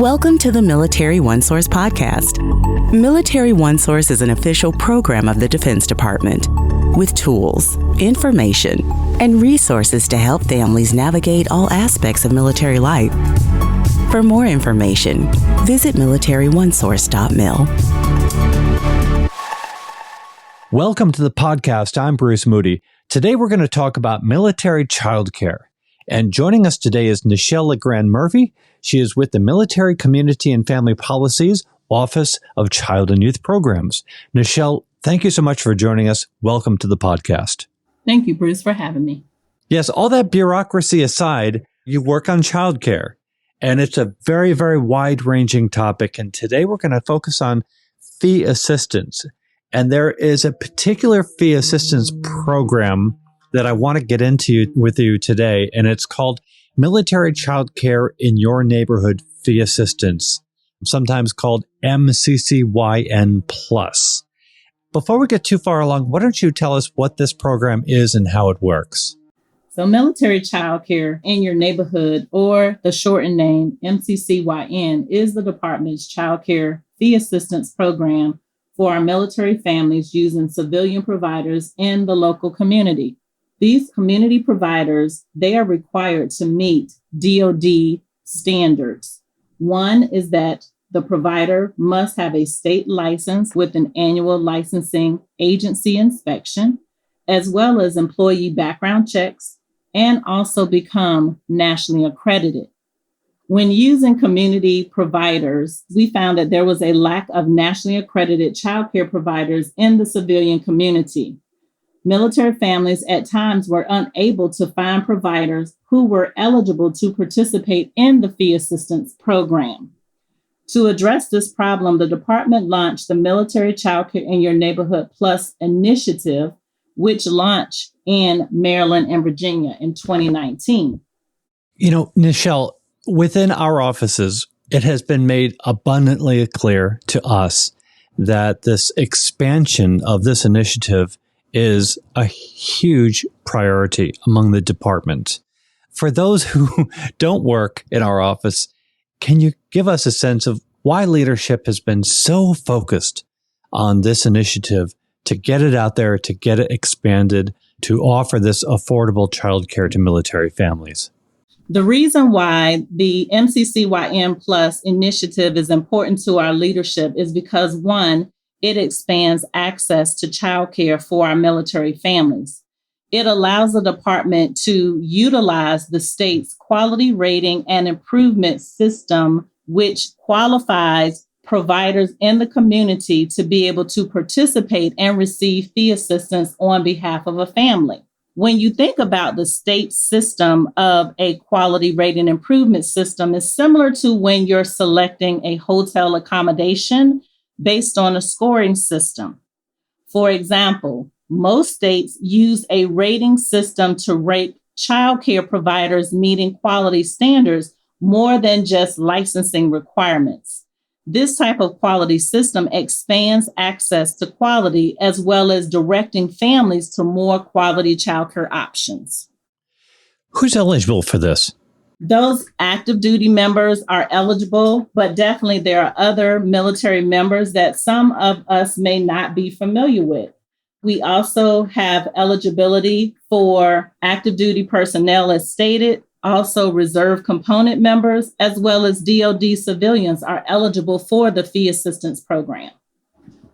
Welcome to the Military OneSource podcast. Military OneSource is an official program of the Defense Department with tools, information, and resources to help families navigate all aspects of military life. For more information, visit militaryonesource.mil. Welcome to the podcast. I'm Bruce Moody. Today we're going to talk about military childcare. And joining us today is Nichele LeGrand-Murphy. She is with the Military Community and Family Policies Office of Child and Youth Programs. Nichele, thank you so much for joining us. Welcome to the podcast. Thank you, Bruce, for having me. Yes, all that bureaucracy aside, you work on childcare, and it's a very, very wide-ranging topic. And today we're going to focus on fee assistance. And there is a particular fee assistance program that I want to get into with you today, and it's called Military Childcare in Your Neighborhood Fee Assistance, sometimes called MCCYN-PLUS. Before we get too far along, why don't you tell us what this program is and how it works? So Military Childcare in Your Neighborhood, or the shortened name MCCYN, is the department's childcare fee assistance program for our military families using civilian providers in the local community. These community providers, they are required to meet DoD standards. One is that the provider must have a state license with an annual licensing agency inspection, as well as employee background checks, and also become nationally accredited. When using community providers, we found that there was a lack of nationally accredited childcare providers in the civilian community. Military families at times were unable to find providers who were eligible to participate in the fee assistance program. To address this problem, the department launched the Military Childcare in Your Neighborhood Plus initiative, which launched in Maryland and Virginia in 2019. You know, Nichele, within our offices, it has been made abundantly clear to us that this expansion of this initiative is a huge priority among the department. For those who don't work in our office, can you give us a sense of why leadership has been so focused on this initiative to get it out there, to get it expanded, to offer this affordable childcare to military families? The reason why the MCCYN-PLUS initiative is important to our leadership is because, one, it expands access to childcare for our military families. It allows the department to utilize the state's quality rating and improvement system, which qualifies providers in the community to be able to participate and receive fee assistance on behalf of a family. When you think about the state system of a quality rating improvement system, it's similar to when you're selecting a hotel accommodation based on a scoring system. For example, most states use a rating system to rate childcare providers meeting quality standards more than just licensing requirements. This type of quality system expands access to quality as well as directing families to more quality childcare options. Who's eligible for this? Those active duty members are eligible, but definitely there are other military members that some of us may not be familiar with. We also have eligibility for active duty personnel as stated. Also, reserve component members, as well as DoD civilians are eligible for the fee assistance program.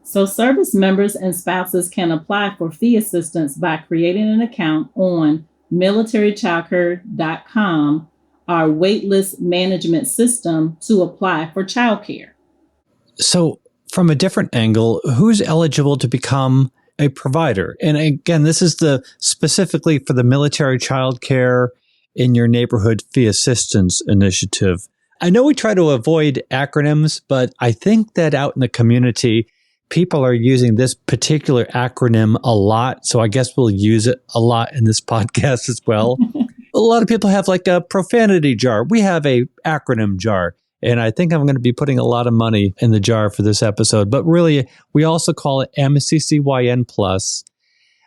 So service members and spouses can apply for fee assistance by creating an account on militarychildcare.com, our waitlist management system to apply for childcare. So from a different angle, who's eligible to become a provider? And again, this is specifically for the Military Childcare in Your Neighborhood Fee Assistance Initiative. I know we try to avoid acronyms, but I think that out in the community, people are using this particular acronym a lot. So I guess we'll use it a lot in this podcast as well. A lot of people have like a profanity jar. We have a acronym jar. And I think I'm going to be putting a lot of money in the jar for this episode. But really, we also call it MCCYN-PLUS.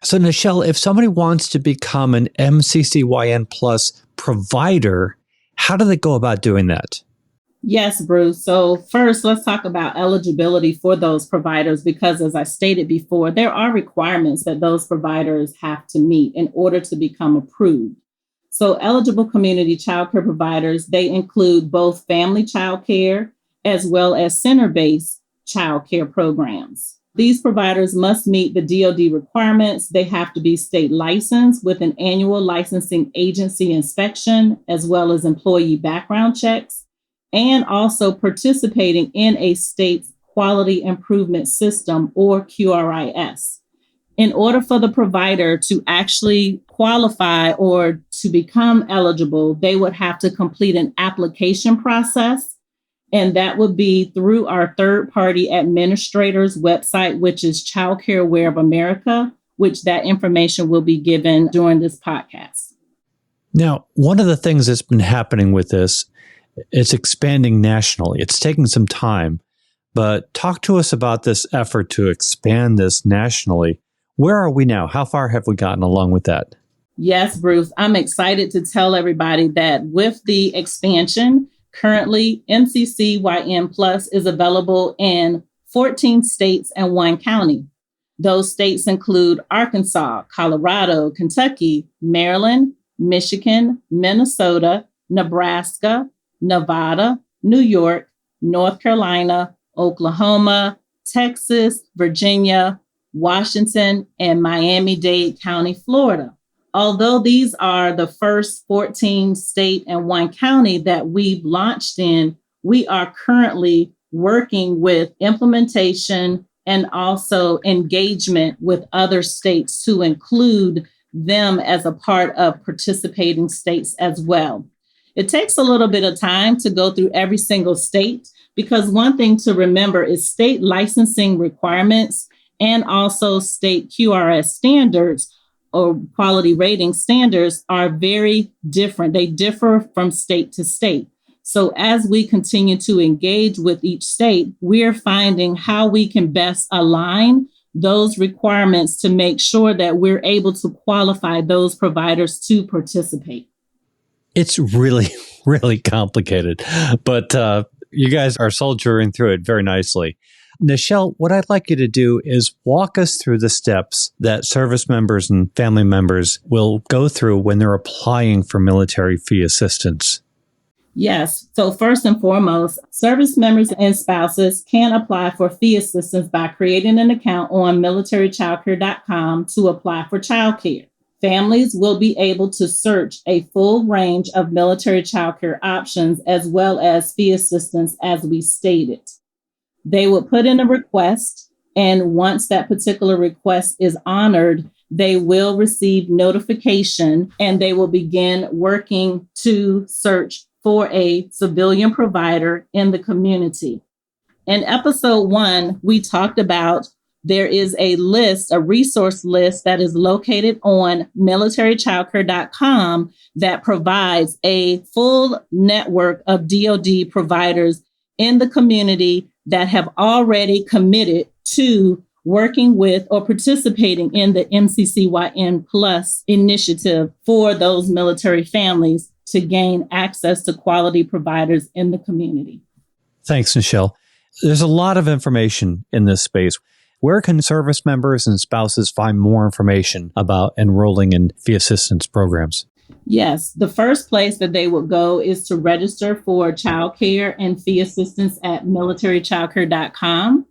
So Nichele, if somebody wants to become an MCCYN-PLUS provider, how do they go about doing that? Yes, Bruce. So first, let's talk about eligibility for those providers, because as I stated before, there are requirements that those providers have to meet in order to become approved. So eligible community childcare providers, they include both family childcare as well as center-based childcare programs. These providers must meet the DoD requirements. They have to be state licensed with an annual licensing agency inspection, as well as employee background checks, and also participating in a state's quality improvement system, or QRIS. In order for the provider to actually qualify or to become eligible, they would have to complete an application process. And that would be through our third-party administrators website, which is Child Care Aware of America, which that information will be given during this podcast. Now, one of the things that's been happening with this, it's expanding nationally. It's taking some time, but talk to us about this effort to expand this nationally. Where are we now? How far have we gotten along with that? Yes, Bruce, I'm excited to tell everybody that with the expansion, currently MCCYN-PLUS is available in 14 states and 1 county. Those states include Arkansas, Colorado, Kentucky, Maryland, Michigan, Minnesota, Nebraska, Nevada, New York, North Carolina, Oklahoma, Texas, Virginia, Washington, and Miami-Dade County, Florida. Although these are the first 14 state and 1 county that we've launched in, we are currently working with implementation and also engagement with other states to include them as a part of participating states as well. It takes a little bit of time to go through every single state, because one thing to remember is state licensing requirements and also state QRS standards or quality rating standards are very different. They differ from state to state. So as we continue to engage with each state, we're finding how we can best align those requirements to make sure that we're able to qualify those providers to participate. It's really, really complicated, but you guys are soldiering through it very nicely. Nichele, what I'd like you to do is walk us through the steps that service members and family members will go through when they're applying for military fee assistance. Yes. So first and foremost, service members and spouses can apply for fee assistance by creating an account on militarychildcare.com to apply for childcare. Families will be able to search a full range of military childcare options as well as fee assistance, as we stated. They will put in a request, and once that particular request is honored, they will receive notification and they will begin working to search for a civilian provider in the community. In episode 1, we talked about there is a list, a resource list that is located on militarychildcare.com that provides a full network of DoD providers in the community that have already committed to working with or participating in the MCCYN-PLUS initiative for those military families to gain access to quality providers in the community. Thanks, Nichele. There's a lot of information in this space. Where can service members and spouses find more information about enrolling in fee assistance programs? Yes, the first place that they would go is to register for childcare and fee assistance at militarychildcare.com.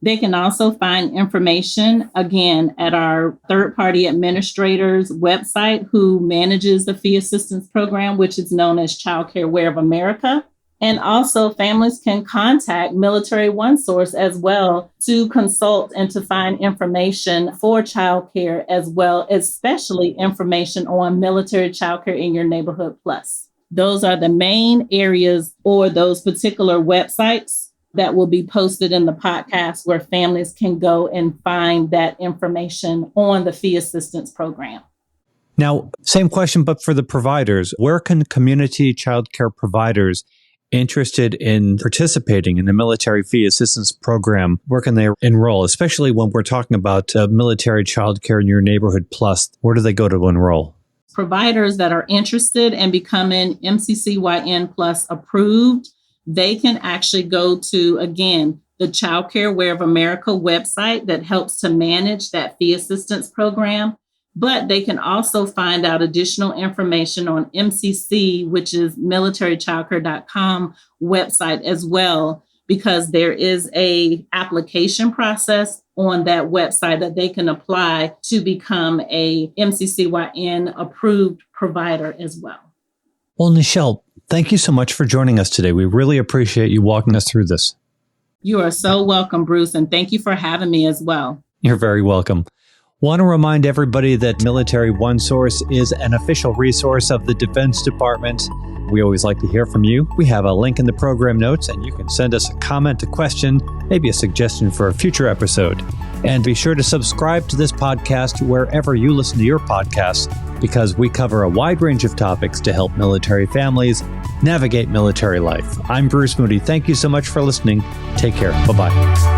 They can also find information, again, at our third-party administrators website who manages the fee assistance program, which is known as Child Care Aware of America. And also families can contact Military OneSource as well to consult and to find information for childcare, as well, especially information on Military Childcare in Your Neighborhood Plus. Those are the main areas or those particular websites that will be posted in the podcast where families can go and find that information on the fee assistance program. Now, same question, but for the providers, where can community childcare providers interested in participating in the military fee assistance program, where can they enroll, especially when we're talking about military childcare in your neighborhood plus? Where do they go to enroll? Providers that are interested in becoming MCCYN-PLUS approved, they can actually go to, again, the Child Care Aware of America website that helps to manage that fee assistance program. But they can also find out additional information on MCC, which is militarychildcare.com website as well, because there is a application process on that website that they can apply to become a MCCYN approved provider as well. Well, Nichele, thank you so much for joining us today. We really appreciate you walking us through this. You are so welcome, Bruce, and thank you for having me as well. You're very welcome. Want to remind everybody that Military OneSource is an official resource of the Defense Department. We always like to hear from you. We have a link in the program notes, and you can send us a comment, a question, maybe a suggestion for a future episode. And be sure to subscribe to this podcast wherever you listen to your podcasts, because we cover a wide range of topics to help military families navigate military life. I'm Bruce Moody. Thank you so much for listening. Take care. Bye-bye.